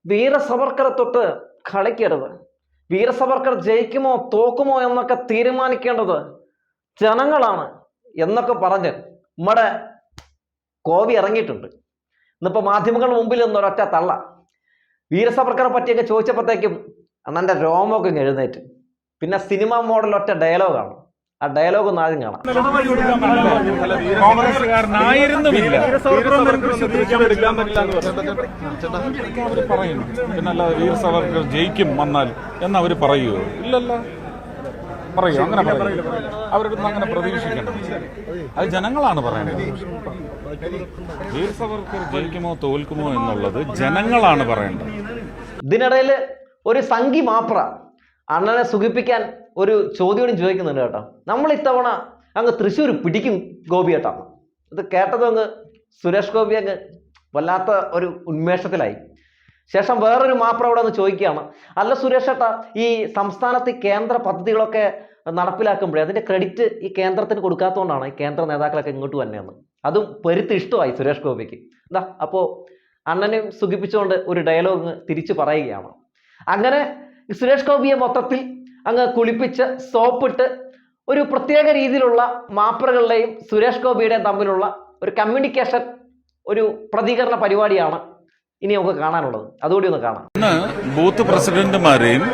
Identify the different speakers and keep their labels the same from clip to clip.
Speaker 1: വീര സവർക്കറെ തൊട്ട് കളിക്കരുത്. വീര സവർക്കർ ജയിക്കുമോ തോക്കുമോ എന്നൊക്കെ തീരുമാനിക്കേണ്ടത് ജനങ്ങളാണ് എന്നൊക്കെ പറഞ്ഞ് നമ്മുടെ കോവി ഇറങ്ങിയിട്ടുണ്ട്. ഇന്നിപ്പോ മാധ്യമങ്ങളുടെ മുമ്പിൽ നിന്നൊരൊറ്റ തള്ള വീര സവർക്കറെ പറ്റിയൊക്കെ ചോദിച്ചപ്പോഴത്തേക്കും അണ്ണൻ്റെ രോമമൊക്കെ എഴുന്നേറ്റ്. പിന്നെ സിനിമ മോഡൽ ഒറ്റ ഡയലോഗാണ്. ആ ഡയലോഗ് ഒന്ന് ആദ്യം കാണാം.
Speaker 2: അവര് പറയും പിന്നല്ല വീർ സവർക്കർ ജയിക്കും വന്നാൽ എന്നവര് പറയുമോ? ഇല്ലല്ല, പറയൂ. അങ്ങനെ പറയും. അവരുടെ അങ്ങനെ പ്രതീക്ഷിക്കണം. അത് ജനങ്ങളാണ് പറയുന്നത്. വീർ സവർക്കർ ജയിക്കുമോ തോൽക്കുമോ എന്നുള്ളത് ജനങ്ങളാണ് പറയേണ്ടത്.
Speaker 1: ഇതിനിടയിൽ ഒരു സംഘി മാപ്ര അണ്ണനെ സുഖിപ്പിക്കാൻ ഒരു ചോദ്യം ചോദിക്കുന്നുണ്ട് കേട്ടോ. നമ്മൾ ഇത്തവണ അങ്ങ് തൃശ്ശൂർ പിടിക്കും ഗോപി ഏട്ടാ. ഇത് കേട്ടതും അങ്ങ് സുരേഷ് ഗോപി അങ്ങ് വല്ലാത്ത ഒരു ഉന്മേഷത്തിലായി. ശേഷം വേറൊരു മാപ്ര അവിടെ ഒന്ന് ചോദിക്കുകയാണ്, അല്ല സുരേഷ് ഏട്ടാ, ഈ സംസ്ഥാനത്ത് കേന്ദ്ര പദ്ധതികളൊക്കെ നടപ്പിലാക്കുമ്പോഴേ അതിന്റെ ക്രെഡിറ്റ് ഈ കേന്ദ്രത്തിന് കൊടുക്കാത്തതുകൊണ്ടാണ് ഈ കേന്ദ്ര നേതാക്കളൊക്കെ ഇങ്ങോട്ട് തന്നെയെന്ന്. അതും പെരുത്ത് ഇഷ്ടമായി സുരേഷ് ഗോപിക്ക്. എന്താ അപ്പോൾ അണ്ണനെയും സുഖിപ്പിച്ചുകൊണ്ട് ഒരു ഡയലോഗ് തിരിച്ചു പറയുകയാണ്. അങ്ങനെ സുരേഷ് ഗോപിയെ മൊത്തത്തിൽ അങ്ങ് കുളിപ്പിച്ച് സോപ്പിട്ട് ഒരു പ്രത്യേക രീതിയിലുള്ള മാപ്രകളുടെയും സുരേഷ് ഗോപിയുടെയും തമ്മിലുള്ള ഒരു കമ്മ്യൂണിക്കേഷൻ, ഒരു പ്രതികരണ പരിപാടിയാണ് ഇനി നമുക്ക് കാണാനുള്ളത്. അതുകൂടി ഒന്ന് കാണാം.
Speaker 2: ഇന്ന് ബൂത്ത് പ്രസിഡന്റുമാരെയും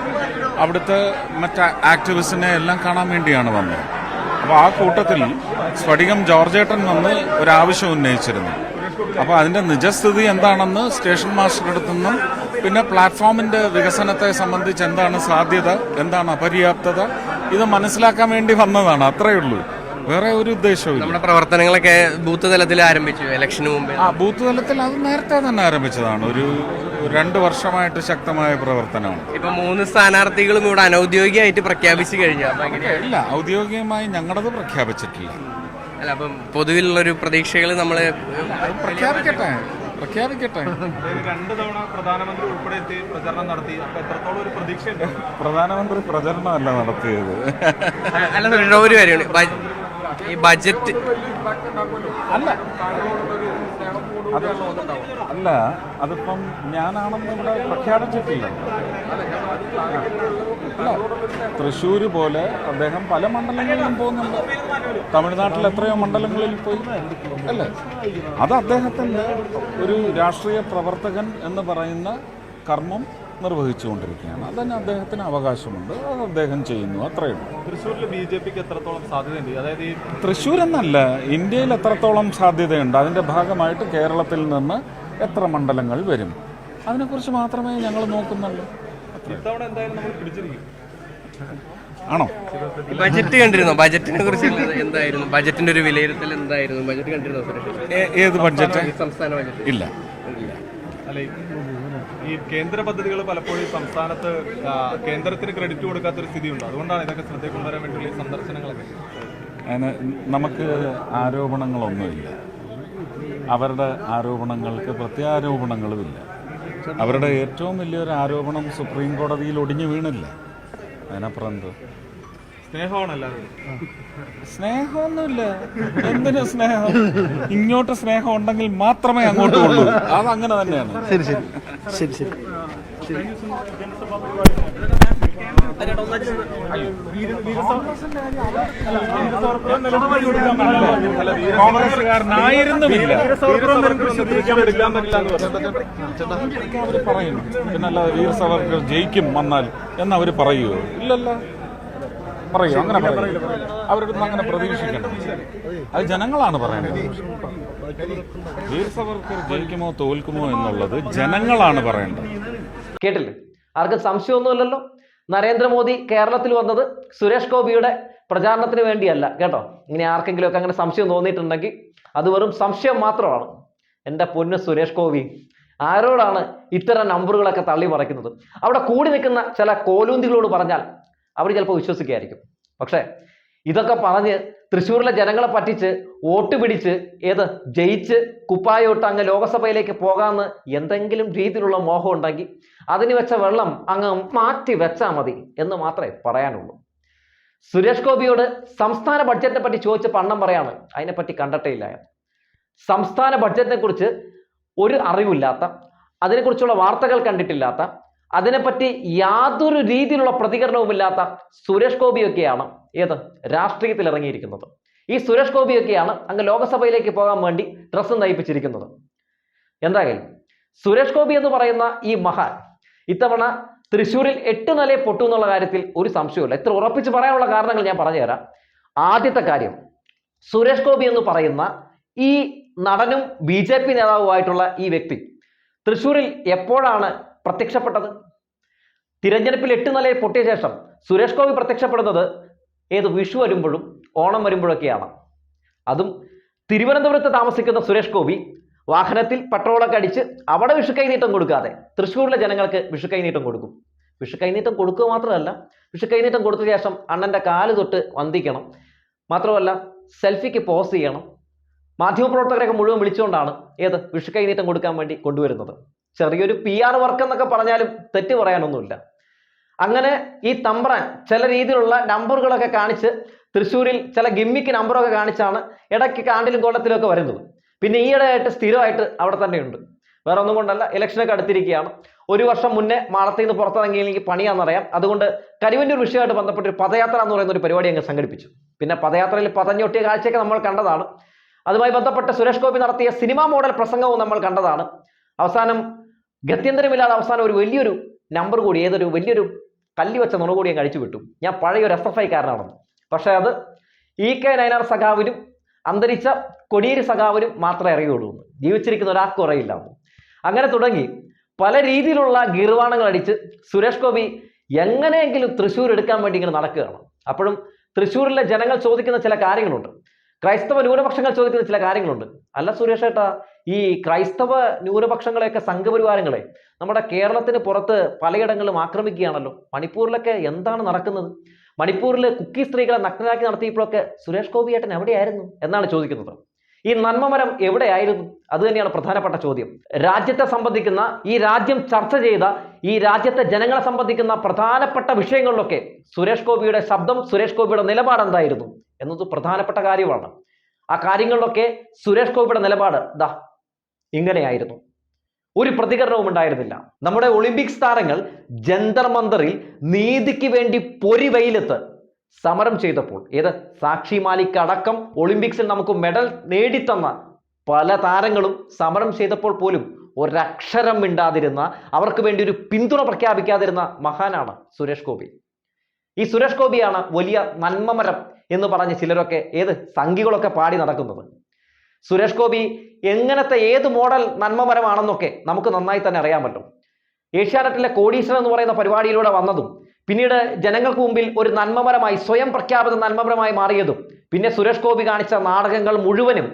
Speaker 2: അവിടുത്തെ മറ്റ് ആക്ടിവിസ്റ്റിനെ എല്ലാം കാണാൻ വേണ്ടിയാണ് വന്നത്. അപ്പോൾ ആ കൂട്ടത്തിൽ സ്ഫടികം ജോർജേട്ടൻ വന്ന് ഒരാവശ്യം ഉന്നയിച്ചിരുന്നു. അപ്പോൾ അതിന്റെ നിജസ്ഥിതി എന്താണെന്ന് സ്റ്റേഷൻ മാസ്റ്ററുടെ അടുത്തു നിന്നും പിന്നെ പ്ലാറ്റ്ഫോമിന്റെ വികസനത്തെ സംബന്ധിച്ച് എന്താണ് സാധ്യത, എന്താണ് അപര്യാപ്തത, ഇത് മനസ്സിലാക്കാൻ വേണ്ടി വന്നതാണ്. അത്രയേ ഉള്ളൂ, വേറെ ഒരു ഉദ്ദേശവും.
Speaker 3: നമ്മുടെ പ്രവർത്തനങ്ങളൊക്കെ ബൂത്ത് തലത്തിൽ ആരംഭിച്ചു ഇലക്ഷന് മുമ്പ്.
Speaker 2: ബൂത്ത് തലത്തിൽ അത് നേരത്തെ തന്നെ ആരംഭിച്ചതാണ്. ഒരു 2 വർഷമായിട്ട് ശക്തമായ പ്രവർത്തനമാണ്.
Speaker 3: ഇപ്പൊ 3 സ്ഥാനാർത്ഥികളും ഇവിടെ അനൌദ്യോഗികമായിട്ട് പ്രഖ്യാപിച്ചു കഴിഞ്ഞു.
Speaker 2: ഇല്ല, ഔദ്യോഗികമായി ഞങ്ങളത് പ്രഖ്യാപിച്ചിട്ടില്ല.
Speaker 3: അല്ല, അപ്പം പൊതുവിലുള്ളൊരു പ്രതീക്ഷകൾ നമ്മള്
Speaker 2: പ്രഖ്യാപിക്കട്ടെ.
Speaker 4: 2 തവണ പ്രധാനമന്ത്രി ഉൾപ്പെടെ എത്തി പ്രചരണം നടത്തി. അപ്പൊ എത്രത്തോളം ഒരു പ്രതീക്ഷയുണ്ട്?
Speaker 2: പ്രധാനമന്ത്രി പ്രചരണമല്ല നടത്തിയത്.
Speaker 3: അല്ല, ഒരു കാര്യമാണ് ഈ ബജറ്റ്
Speaker 2: അല്ല, അതിപ്പം ഞാനാണെന്ന് ഇവിടെ പ്രഖ്യാപിച്ചിട്ടില്ല. അല്ല, തൃശ്ശൂര് പോലെ അദ്ദേഹം പല മണ്ഡലങ്ങളിലും പോകുന്നുണ്ട്. തമിഴ്നാട്ടിൽ എത്രയോ മണ്ഡലങ്ങളിൽ പോയി അല്ലേ? അത് അദ്ദേഹത്തിൻ്റെ ഒരു രാഷ്ട്രീയ പ്രവർത്തകൻ എന്ന് പറയുന്ന കർമ്മം നിർവഹിച്ചുകൊണ്ടിരിക്കുകയാണ്. അതിന് അദ്ദേഹത്തിന് അവകാശമുണ്ട്, അത് അദ്ദേഹം ചെയ്യുന്നു, അത്രയേ ഉള്ളൂ.
Speaker 4: തൃശ്ശൂരിൽ BJPക്ക് എത്രത്തോളം സാധ്യതയുണ്ട്? അതായത് ഈ
Speaker 2: തൃശ്ശൂർ എന്നല്ല, ഇന്ത്യയിൽ എത്രത്തോളം സാധ്യതയുണ്ട്, അതിൻ്റെ ഭാഗമായിട്ട് കേരളത്തിൽ നിന്ന് എത്ര മണ്ഡലങ്ങൾ വരും, അതിനെക്കുറിച്ച് മാത്രമേ ഞങ്ങൾ നോക്കുന്നുള്ളൂ.
Speaker 4: ഇത്തവണ എന്തായാലും നമ്മൾ പിടിച്ചിരിക്കും.
Speaker 2: ആണോ?
Speaker 3: ബജറ്റ് കണ്ടിരുന്നോ? ബജറ്റിനെ കുറിച്ച് എന്തായിരുന്നു? ബജറ്റിന്റെ ഒരു വിലയിരുത്തൽ എന്തായിരുന്നു? ബജറ്റ് കണ്ടിരുന്നോ സുരേഷ്?
Speaker 2: ഏത് ബഡ്ജറ്റ്?
Speaker 3: സംസ്ഥാന ബജറ്റ്.
Speaker 2: ഇല്ല.
Speaker 4: അല്ലെ, ഈ കേന്ദ്ര പദ്ധതികൾ പലപ്പോഴും സംസ്ഥാനത്ത് കേന്ദ്രത്തിന് ക്രെഡിറ്റ് കൊടുക്കാത്തൊരു സ്ഥിതിയുണ്ട്. അതുകൊണ്ടാണ് ഇതൊക്കെ ശ്രദ്ധയിൽ കൊണ്ടുവരാൻ വേണ്ടിയുള്ള ഈ സന്ദർശനങ്ങളൊക്കെ.
Speaker 2: അതിന് നമുക്ക് ആരോപണങ്ങളൊന്നുമില്ല. അവരുടെ ആരോപണങ്ങൾക്ക് പ്രത്യാരോപണങ്ങളുമില്ല. അവരുടെ ഏറ്റവും വലിയൊരു ആരോപണം സുപ്രീം കോടതിയിൽ ഒടിഞ്ഞു വീണില്ല. അതിനപ്പുറം എന്തോ
Speaker 4: സ്നേഹമാണ് എല്ലാവരും.
Speaker 2: സ്നേഹമൊന്നുമില്ല. എന്തിനു സ്നേഹം? ഇങ്ങോട്ട് സ്നേഹം ഉണ്ടെങ്കിൽ മാത്രമേ അങ്ങോട്ട് കൊള്ളൂ. അതങ്ങനെ തന്നെയാണ്. കോൺഗ്രസ്സുകാരനായിരുന്നുമില്ല. അവര് പറയും പിന്നല്ല വീർ സവർക്കർ ജയിക്കും വന്നാൽ എന്നവര് പറയുമോ? ഇല്ലല്ല, പറയൂ. അങ്ങനെ പറയും. അവരുടെ അങ്ങനെ പ്രതീക്ഷിക്കണം. അത് ജനങ്ങളാണ് പറയുന്നത്. വീർ സവർക്കർ ജയിക്കുമോ തോൽക്കുമോ എന്നുള്ളത് ജനങ്ങളാണ് പറയേണ്ടത്.
Speaker 1: കേട്ടില്ലേ? ആർക്കും സംശയമൊന്നുമില്ലല്ലോ. നരേന്ദ്രമോദി കേരളത്തിൽ വന്നത് സുരേഷ് ഗോപിയുടെ പ്രചാരണത്തിന് വേണ്ടിയല്ല കേട്ടോ. ഇങ്ങനെ ആർക്കെങ്കിലും ഒക്കെ അങ്ങനെ സംശയം തോന്നിയിട്ടുണ്ടെങ്കിൽ അത് വെറും സംശയം മാത്രമാണ്. എൻ്റെ പൊന്ന് സുരേഷ് ഗോപി, ആരോടാണ് ഇത്തരം നമ്പറുകളൊക്കെ തള്ളി മറിക്കുന്നത്? അവിടെ കൂടി നിൽക്കുന്ന ചില കോലൂന്തികളോട് പറഞ്ഞാൽ അവർ ചിലപ്പോൾ വിശ്വസിക്കുകയായിരിക്കും. പക്ഷേ ഇതൊക്കെ പറഞ്ഞ് തൃശ്ശൂരിലെ ജനങ്ങളെ പറ്റിച്ച് വോട്ട് പിടിച്ച് ജയിച്ച് കുപ്പായോട്ട് അങ്ങ് ലോകസഭയിലേക്ക് പോകാമെന്ന് എന്തെങ്കിലും രീതിയിലുള്ള മോഹം ഉണ്ടെങ്കിൽ അതിന് വെച്ച വെള്ളം അങ്ങ് മാറ്റി വെച്ചാൽ മതി എന്ന് മാത്രമേ പറയാനുള്ളൂ. സുരേഷ് ഗോപിയോട് സംസ്ഥാന ബഡ്ജറ്റിനെ പറ്റി ചോദിച്ച പണ്ണം പറയാണ് അതിനെപ്പറ്റി കണ്ടിട്ടേ ഇല്ല. സംസ്ഥാന ബഡ്ജറ്റിനെ കുറിച്ച് ഒരു അറിവില്ലാത്ത, അതിനെക്കുറിച്ചുള്ള വാർത്തകൾ കണ്ടിട്ടില്ലാത്ത, അതിനെപ്പറ്റി യാതൊരു രീതിയിലുള്ള പ്രതികരണവുമില്ലാത്ത സുരേഷ് ഗോപിയൊക്കെയാണ് രാഷ്ട്രീയത്തിൽ ഇറങ്ങിയിരിക്കുന്നത്. ഈ സുരേഷ് ഗോപിയൊക്കെയാണ് അങ്ങ് ലോകസഭയിലേക്ക് പോകാൻ വേണ്ടി ഡ്രസ്സും തയ്പ്പിച്ചിരിക്കുന്നത്. എന്തായാലും സുരേഷ് ഗോപി എന്ന് പറയുന്ന ഈ മഹാൻ ഇത്തവണ തൃശ്ശൂരിൽ 8 നിലയെ പൊട്ടു എന്നുള്ള കാര്യത്തിൽ ഒരു സംശയമില്ല. ഇത്ര ഉറപ്പിച്ച് പറയാനുള്ള കാരണങ്ങൾ ഞാൻ പറഞ്ഞുതരാം. ആദ്യത്തെ കാര്യം, സുരേഷ് ഗോപി എന്ന് പറയുന്ന ഈ നടനും BJP നേതാവുമായിട്ടുള്ള ഈ വ്യക്തി തൃശ്ശൂരിൽ എപ്പോഴാണ് പ്രത്യക്ഷപ്പെട്ടത്? തിരഞ്ഞെടുപ്പിൽ 8 നിലയിൽ പൊട്ടിയ ശേഷം സുരേഷ് ഗോപി പ്രത്യക്ഷപ്പെടുന്നത് വിഷു വരുമ്പോഴും ഓണം വരുമ്പോഴൊക്കെയാണ്. അതും തിരുവനന്തപുരത്ത് താമസിക്കുന്ന സുരേഷ് ഗോപി വാഹനത്തിൽ പെട്രോളൊക്കെ അടിച്ച് അവിടെ വിഷു കൈനീട്ടം കൊടുക്കാതെ തൃശ്ശൂരിലെ ജനങ്ങൾക്ക് വിഷു കൈനീട്ടം കൊടുക്കും. വിഷു കൈനീട്ടം കൊടുക്കുക മാത്രമല്ല, വിഷു കൈനീട്ടം കൊടുത്ത ശേഷം അണ്ണൻ്റെ കാല് തൊട്ട് വന്ദിക്കണം. മാത്രമല്ല സെൽഫിക്ക് പോസ് ചെയ്യണം. മാധ്യമപ്രവർത്തകരൊക്കെ മുഴുവൻ വിളിച്ചുകൊണ്ടാണ് വിഷു കൈനീട്ടം കൊടുക്കാൻ വേണ്ടി കൊണ്ടുവരുന്നത്. ചെറിയൊരു PR വർക്ക് എന്നൊക്കെ പറഞ്ഞാലും തെറ്റ് പറയാനൊന്നുമില്ല. അങ്ങനെ ഈ തമ്പ്രാൻ ചില രീതിയിലുള്ള നമ്പറുകളൊക്കെ കാണിച്ച് തൃശ്ശൂരിൽ ചില ഗിമ്മിക്ക് നമ്പറൊക്കെ കാണിച്ചാണ് ഇടയ്ക്ക് കാണ്ടിലും കോളത്തിലൊക്കെ വരുന്നത്. പിന്നെ ഈയിടെയായിട്ട് സ്ഥിരമായിട്ട് അവിടെ തന്നെയുണ്ട്. വേറെ ഒന്നും കൊണ്ടല്ല, ഇലക്ഷനൊക്കെ അടുത്തിരിക്കുകയാണ്. 1 വർഷം മുന്നേ മാളത്തിൽ നിന്ന് പുറത്തിറങ്ങിയെങ്കിൽ എനിക്ക് പണിയാണെന്നറിയാം. അതുകൊണ്ട് കരിവന്നൂർ വിഷയമായിട്ട് ബന്ധപ്പെട്ട് ഒരു പദയാത്ര എന്ന് പറയുന്ന ഒരു പരിപാടി അങ്ങ് സംഘടിപ്പിച്ചു. പിന്നെ പദയാത്രയിൽ പതഞ്ഞൊട്ടിയ കാഴ്ചയൊക്കെ നമ്മൾ കണ്ടതാണ്. അതുമായി ബന്ധപ്പെട്ട് സുരേഷ് ഗോപി നടത്തിയ സിനിമാ മോഡൽ പ്രസംഗവും നമ്മൾ കണ്ടതാണ്. അവസാനം ഗത്യന്തരമില്ലാതെ അവസാനം ഒരു വലിയൊരു നമ്പർ കൂടി വലിയൊരു കല്ലി വെച്ച നുണ കൂടി ഞാൻ കഴിച്ചു വിട്ടു. ഞാൻ പഴയൊരു SFI കാരനാണെന്ന്. പക്ഷേ അത് EK നയനാർ സഖാവിനും അന്തരിച്ച കൊടിയേരി സഖാവിനും മാത്രമേ അറിയുള്ളൂ. ജീവിച്ചിരിക്കുന്ന ഒരാൾക്ക് അറിയില്ല. അങ്ങനെ തുടങ്ങി പല രീതിയിലുള്ള ഗീർവാണങ്ങൾ അടിച്ച് സുരേഷ് ഗോപി എങ്ങനെയെങ്കിലും തൃശ്ശൂർ എടുക്കാൻ വേണ്ടി ഇങ്ങനെ നടക്കുകയാണ്. അപ്പോഴും തൃശ്ശൂരിലെ ജനങ്ങൾ ചോദിക്കുന്ന ചില കാര്യങ്ങളുണ്ട്, ക്രൈസ്തവ ന്യൂനപക്ഷങ്ങൾ ചോദിക്കുന്ന ചില കാര്യങ്ങളുണ്ട്. അല്ല സുരേഷ് ഏട്ടാ, ഈ ക്രൈസ്തവ ന്യൂനപക്ഷങ്ങളെയൊക്കെ സംഘപരിവാരങ്ങളെ നമ്മുടെ കേരളത്തിന് പുറത്ത് പലയിടങ്ങളിലും ആക്രമിക്കുകയാണല്ലോ. മണിപ്പൂരിലൊക്കെ എന്താണ് നടക്കുന്നത്? മണിപ്പൂരിൽ കുക്കി സ്ത്രീകളെ നഗ്നരാക്കി നടത്തിയപ്പോഴൊക്കെ സുരേഷ് ഗോപി ഏട്ടൻ എവിടെയായിരുന്നു എന്നാണ് ചോദിക്കുന്നത്. ഈ നന്മമരം എവിടെയായിരുന്നു? അത് തന്നെയാണ് പ്രധാനപ്പെട്ട ചോദ്യം. രാജ്യത്തെ സംബന്ധിക്കുന്ന, ഈ രാജ്യം ചർച്ച ചെയ്ത, ഈ രാജ്യത്തെ ജനങ്ങളെ സംബന്ധിക്കുന്ന പ്രധാനപ്പെട്ട വിഷയങ്ങളിലൊക്കെ സുരേഷ് ഗോപിയുടെ ശബ്ദം, സുരേഷ് ഗോപിയുടെ നിലപാട് എന്തായിരുന്നു എന്നത് പ്രധാനപ്പെട്ട കാര്യമാണ്. ആ കാര്യങ്ങളിലൊക്കെ സുരേഷ് ഗോപിയുടെ നിലപാട് ഇങ്ങനെയായിരുന്നു. ഒരു പ്രതികരണവും ഉണ്ടായിരുന്നില്ല. നമ്മുടെ ഒളിമ്പിക്സ് താരങ്ങൾ ജന്തർ മന്ദറിൽ നീതിക്ക് വേണ്ടി പൊരിവെയിലത്ത് സമരം ചെയ്തപ്പോൾ, സാക്ഷി മാലിക് അടക്കം ഒളിമ്പിക്സിൽ നമുക്ക് മെഡൽ നേടിത്തന്ന പല താരങ്ങളും സമരം ചെയ്തപ്പോൾ പോലും ഒരക്ഷരം മിണ്ടാതിരുന്ന, അവർക്ക് വേണ്ടി ഒരു പിന്തുണ പ്രഖ്യാപിക്കാതിരുന്ന മഹാനാണ് സുരേഷ് ഗോപി. ഈ സുരേഷ് ഗോപിയാണ് വലിയ നന്മമരം എന്ന് പറഞ്ഞ് ചിലരൊക്കെ സംഘികളൊക്കെ പാടി നടക്കുന്നത്. സുരേഷ് ഗോപി എങ്ങനത്തെ ഏത് മോഡൽ നന്മമരമാണെന്നൊക്കെ നമുക്ക് നന്നായി തന്നെ അറിയാമല്ലോ. ഏഷ്യാനെറ്റിലെ കോടീശ്വരൻ എന്ന് പറയുന്ന പരിപാടിയിലൂടെ വന്നതും പിന്നീട് ജനങ്ങൾക്ക് മുമ്പിൽ ഒരു നന്മമരമായി, സ്വയം പ്രഖ്യാപിത നന്മമരമായി മാറിയതും, പിന്നെ സുരേഷ് ഗോപി കാണിച്ച നാടകങ്ങൾ മുഴുവനും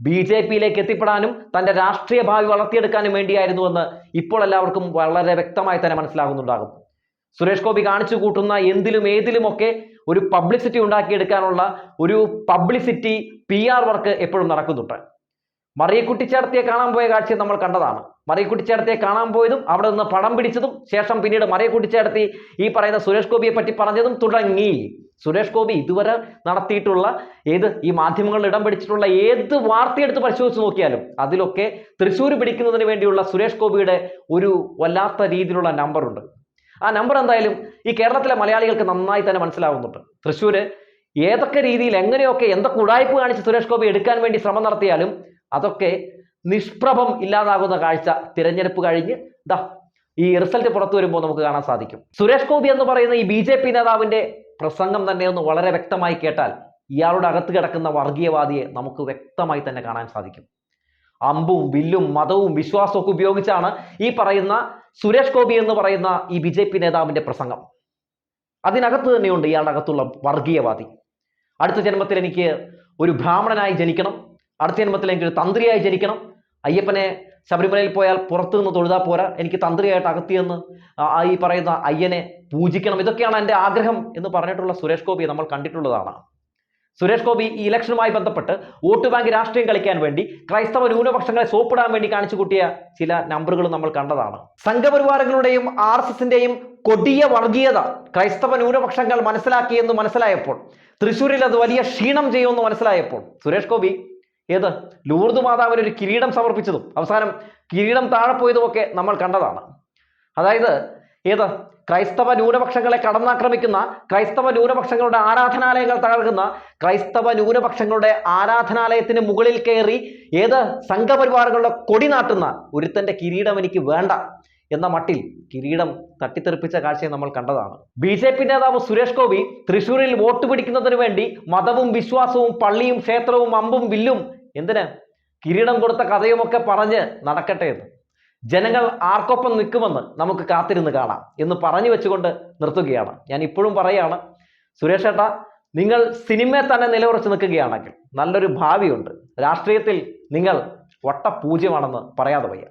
Speaker 1: BJPയിലേക്ക് എത്തിപ്പെടാനും തൻ്റെ രാഷ്ട്രീയ ഭാവി വളർത്തിയെടുക്കാനും വേണ്ടിയായിരുന്നുവെന്ന് ഇപ്പോൾ എല്ലാവർക്കും വളരെ വ്യക്തമായി തന്നെ മനസ്സിലാകുന്നുണ്ടാകും. സുരേഷ് ഗോപി കാണിച്ചു കൂട്ടുന്ന എന്തിലും ഏതിലുമൊക്കെ ഒരു പബ്ലിസിറ്റി ഉണ്ടാക്കിയെടുക്കാനുള്ള ഒരു പബ്ലിസിറ്റി PR വർക്ക് എപ്പോഴും നടക്കുന്നുണ്ട്. മറിയക്കുട്ടിച്ചേട്ടത്തിയെ കാണാൻ പോയ കാഴ്ച നമ്മൾ കണ്ടതാണ്. മറിയക്കുട്ടിച്ചേട്ടത്തിയെ കാണാൻ പോയതും അവിടെ നിന്ന് പടം പിടിച്ചതും ശേഷം പിന്നീട് മറിയക്കുട്ടിച്ചേട്ടത്തി ഈ പറയുന്ന സുരേഷ് ഗോപിയെ പറ്റി പറഞ്ഞതും തുടങ്ങി. സുരേഷ് ഗോപി ഇതുവരെ നടത്തിയിട്ടുള്ള ഈ മാധ്യമങ്ങളിൽ ഇടം പിടിച്ചിട്ടുള്ള ഏത് വാർത്തയെടുത്ത് പരിശോധിച്ച് നോക്കിയാലും അതിലൊക്കെ തൃശ്ശൂർ പിടിക്കുന്നതിന് വേണ്ടിയുള്ള സുരേഷ് ഗോപിയുടെ ഒരു വല്ലാത്ത രീതിയിലുള്ള നമ്പറുണ്ട്. ആ നമ്പർ എന്തായാലും ഈ കേരളത്തിലെ മലയാളികൾക്ക് നന്നായി തന്നെ മനസ്സിലാവുന്നുണ്ട്. തൃശ്ശൂര് ഏതൊക്കെ രീതിയിൽ എങ്ങനെയൊക്കെ എന്തൊക്കെ ഉടായ്പ കാണിച്ച് സുരേഷ് ഗോപി എടുക്കാൻ വേണ്ടി ശ്രമം നടത്തിയാലും അതൊക്കെ നിഷ്പ്രഭം ഇല്ലാതാകുന്ന കാഴ്ച തിരഞ്ഞെടുപ്പ് കഴിഞ്ഞ് ഈ റിസൾട്ട് പുറത്തു വരുമ്പോൾ നമുക്ക് കാണാൻ സാധിക്കും. സുരേഷ് ഗോപി എന്ന് പറയുന്ന ഈ BJP നേതാവിന്റെ പ്രസംഗം തന്നെ ഒന്ന് വളരെ വ്യക്തമായി കേട്ടാൽ ഇയാളുടെ അകത്ത് കിടക്കുന്ന വർഗീയവാദിയെ നമുക്ക് വ്യക്തമായി തന്നെ കാണാൻ സാധിക്കും. അമ്പും വില്ലും മതവും വിശ്വാസവും ഒക്കെ ഉപയോഗിച്ചാണ് ഈ പറയുന്ന സുരേഷ് ഗോപി എന്ന് പറയുന്ന ഈ BJP നേതാവിന്റെ പ്രസംഗം. അതിനകത്ത് തന്നെയുണ്ട് ഇയാളുടെ അകത്തുള്ള വർഗീയവാദി. അടുത്ത ജന്മത്തിൽ എനിക്ക് ഒരു ബ്രാഹ്മണനായി ജനിക്കണം, അടുത്ത ജന്മത്തിൽ എനിക്കൊരു തന്ത്രിയായി ജനിക്കണം, അയ്യപ്പനെ ശബരിമലയിൽ പോയാൽ പുറത്തു നിന്ന് തൊഴുതാൽ പോരാ, എനിക്ക് തന്ത്രിയായിട്ട് അകത്തിയെന്ന് ഈ പറയുന്ന അയ്യനെ പൂജിക്കണം, ഇതൊക്കെയാണ് എൻ്റെ ആഗ്രഹം എന്ന് പറഞ്ഞിട്ടുള്ള സുരേഷ് ഗോപിയെ നമ്മൾ കണ്ടിട്ടുള്ളതാണ്. സുരേഷ് ഗോപി ഈ ഇലക്ഷനുമായി ബന്ധപ്പെട്ട് വോട്ട് ബാങ്ക് രാഷ്ട്രീയം കളിക്കാൻ വേണ്ടി ക്രൈസ്തവ ന്യൂനപക്ഷങ്ങളെ സോപ്പിടാൻ വേണ്ടി കാണിച്ചു കൂട്ടിയ ചില നമ്പറുകൾ നമ്മൾ കണ്ടതാണ്. സംഘപരിവാരങ്ങളുടെയും RSSന്റെയും കൊടിയ വർഗീയത ക്രൈസ്തവ ന്യൂനപക്ഷങ്ങൾ മനസ്സിലാക്കിയെന്ന് മനസ്സിലായപ്പോൾ, തൃശ്ശൂരിൽ അത് വലിയ ക്ഷീണം ചെയ്യുമെന്ന് മനസ്സിലായപ്പോൾ സുരേഷ് ഗോപി ലൂർദ് മാതാവിന് ഒരു കിരീടം സമർപ്പിച്ചതും അവസാനം കിരീടം താഴെ പോയതുമൊക്കെ നമ്മൾ കണ്ടതാണ്. അതായത് ഏത് ക്രൈസ്തവ ന്യൂനപക്ഷങ്ങളെ കടന്നാക്രമിക്കുന്ന, ക്രൈസ്തവ ന്യൂനപക്ഷങ്ങളുടെ ആരാധനാലയങ്ങൾ തകർക്കുന്ന, ക്രൈസ്തവ ന്യൂനപക്ഷങ്ങളുടെ ആരാധനാലയത്തിന് മുകളിൽ കയറി ഏത് സംഘപരിവാരങ്ങളുടെ കൊടി നാട്ടുന്ന ഒരുത്തന്റെ കിരീടം എനിക്ക് വേണ്ട എന്ന മട്ടിൽ കിരീടം തട്ടിത്തെറിപ്പിച്ച കാഴ്ചയെ നമ്മൾ കണ്ടതാണ്. BJP നേതാവ് സുരേഷ് ഗോപി തൃശ്ശൂരിൽ വോട്ട് പിടിക്കുന്നതിന് വേണ്ടി മതവും വിശ്വാസവും പള്ളിയും ക്ഷേത്രവും അമ്പും വില്ലും എന്തിന് കിരീടം കൊടുത്ത കഥയുമൊക്കെ പറഞ്ഞ് നടക്കട്ടെ എന്ന്. ജനങ്ങൾ ആർക്കൊപ്പം നിൽക്കുമെന്ന് നമുക്ക് കാത്തിരുന്ന് കാണാം എന്ന് പറഞ്ഞു വെച്ചുകൊണ്ട് നിർത്തുകയാണ്. ഞാൻ ഇപ്പോഴും പറയുകയാണ്, സുരേഷ് ഏട്ടാ, നിങ്ങൾ സിനിമയെ തന്നെ നിലയുറച്ച് നിൽക്കുകയാണെങ്കിൽ നല്ലൊരു ഭാവിയുണ്ട്. രാഷ്ട്രീയത്തിൽ നിങ്ങൾ വട്ടപൂജ്യമാണെന്ന് പറയാതെ വയ്യ.